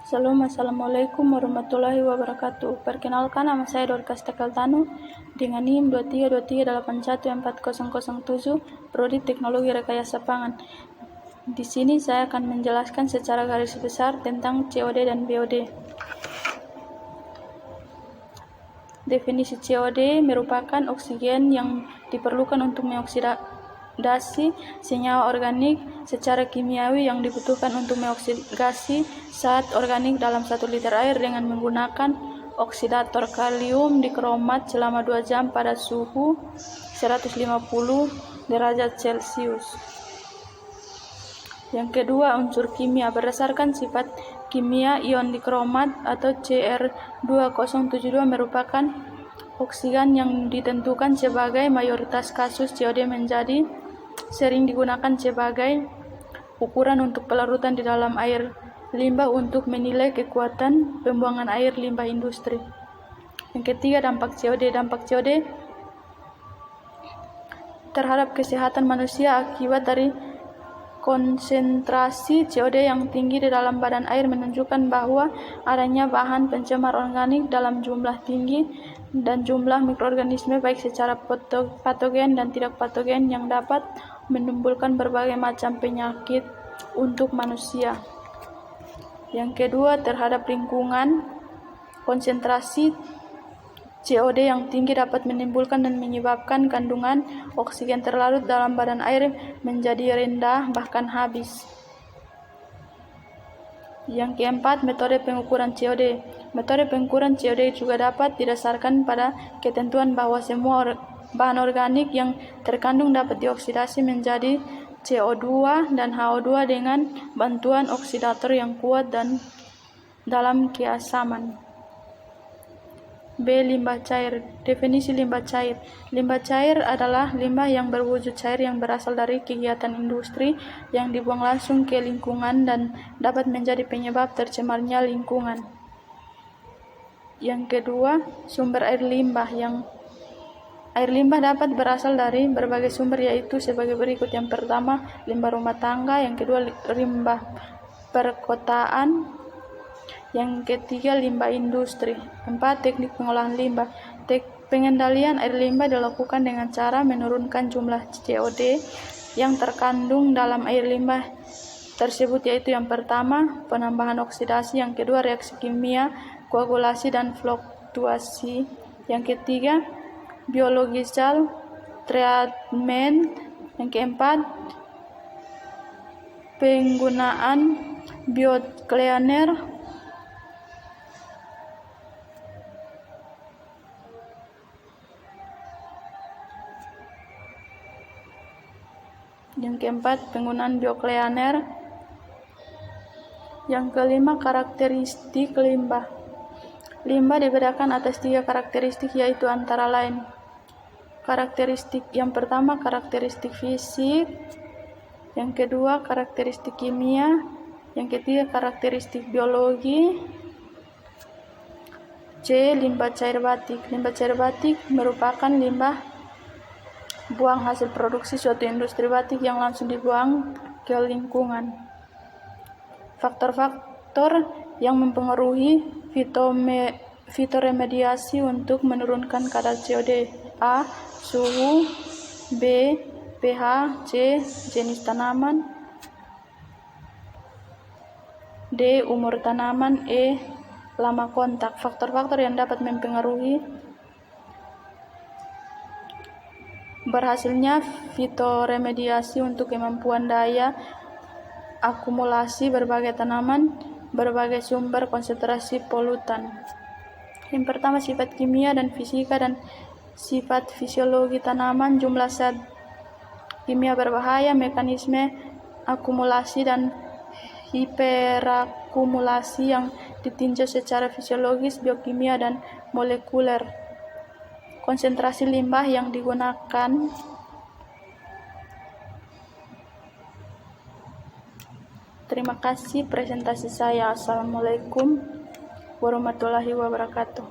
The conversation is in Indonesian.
Assalamualaikum warahmatullahi wabarakatuh. Perkenalkan, nama saya Dorcas Takaltanu dengan NIM 2323814007, Prodi Teknologi Rekayasa Pangan. Di sini saya akan menjelaskan secara garis besar tentang COD dan BOD. Definisi COD merupakan oksigen yang diperlukan untuk mengoksidasi senyawa organik secara kimiawi yang dibutuhkan untuk mengoksidasi zat organik dalam 1 liter air dengan menggunakan oksidator kalium dikromat selama 2 jam pada suhu 150 derajat Celcius. Yang kedua, unsur kimia. Berdasarkan sifat kimia, ion dikromat atau Cr2O72 merupakan oksigen yang ditentukan sebagai mayoritas kasus COD menjadi sering digunakan sebagai ukuran untuk pelarutan di dalam air limbah untuk menilai kekuatan pembuangan air limbah industri. Yang ketiga, dampak COD. Dampak COD terhadap kesehatan manusia akibat dari konsentrasi COD yang tinggi di dalam badan air menunjukkan bahwa adanya bahan pencemar organik dalam jumlah tinggi dan jumlah mikroorganisme baik secara patogen dan tidak patogen yang dapat menimbulkan berbagai macam penyakit untuk manusia. Yang kedua, terhadap lingkungan, konsentrasi COD yang tinggi dapat menimbulkan dan menyebabkan kandungan oksigen terlarut dalam badan air menjadi rendah bahkan habis. Yang keempat, metode pengukuran COD. Metode pengukuran COD juga dapat didasarkan pada ketentuan bahwa semua bahan organik yang terkandung dapat dioksidasi menjadi CO2 dan HO2 dengan bantuan oksidator yang kuat dan dalam keasaman. B. Limbah cair. Definisi limbah cair. Limbah cair adalah limbah yang berwujud cair yang berasal dari kegiatan industri yang dibuang langsung ke lingkungan dan dapat menjadi penyebab tercemarnya lingkungan. Yang kedua, sumber air limbah. Air limbah dapat berasal dari berbagai sumber, yaitu sebagai berikut. Yang pertama, limbah rumah tangga. Yang kedua, limbah perkotaan. Yang ketiga, limbah industri. 4. Teknik pengolahan limbah. Pengendalian air limbah dilakukan dengan cara menurunkan jumlah COD yang terkandung dalam air limbah tersebut, yaitu yang pertama, penambahan oksidasi, yang kedua, reaksi kimia, koagulasi dan fluktuasi, yang ketiga, biological treatment, yang keempat, penggunaan biocleaner, penggunaan biocleaner. Yang kelima, karakteristik limbah. Limbah dibedakan atas 3 karakteristik, yaitu antara lain karakteristik yang pertama, karakteristik fisik, yang kedua, karakteristik kimia, yang ketiga, karakteristik biologi. C. Limbah cair batik. Limbah cair batik merupakan limbah buang hasil produksi suatu industri batik yang langsung dibuang ke lingkungan. Faktor-faktor yang mempengaruhi fitoremediasi untuk menurunkan kadar COD: A. Suhu, B. pH, C. Jenis tanaman, D. Umur tanaman, E. Lama kontak. Faktor-faktor yang dapat mempengaruhi berhasilnya fitoremediasi untuk kemampuan daya akumulasi berbagai tanaman, berbagai sumber konsentrasi polutan. Yang pertama, sifat kimia dan fisika dan sifat fisiologi tanaman, jumlah zat kimia berbahaya, mekanisme akumulasi dan hiperakumulasi yang ditinjau secara fisiologis, biokimia dan molekuler, konsentrasi limbah yang digunakan. Terima kasih presentasi saya. Assalamualaikum warahmatullahi wabarakatuh.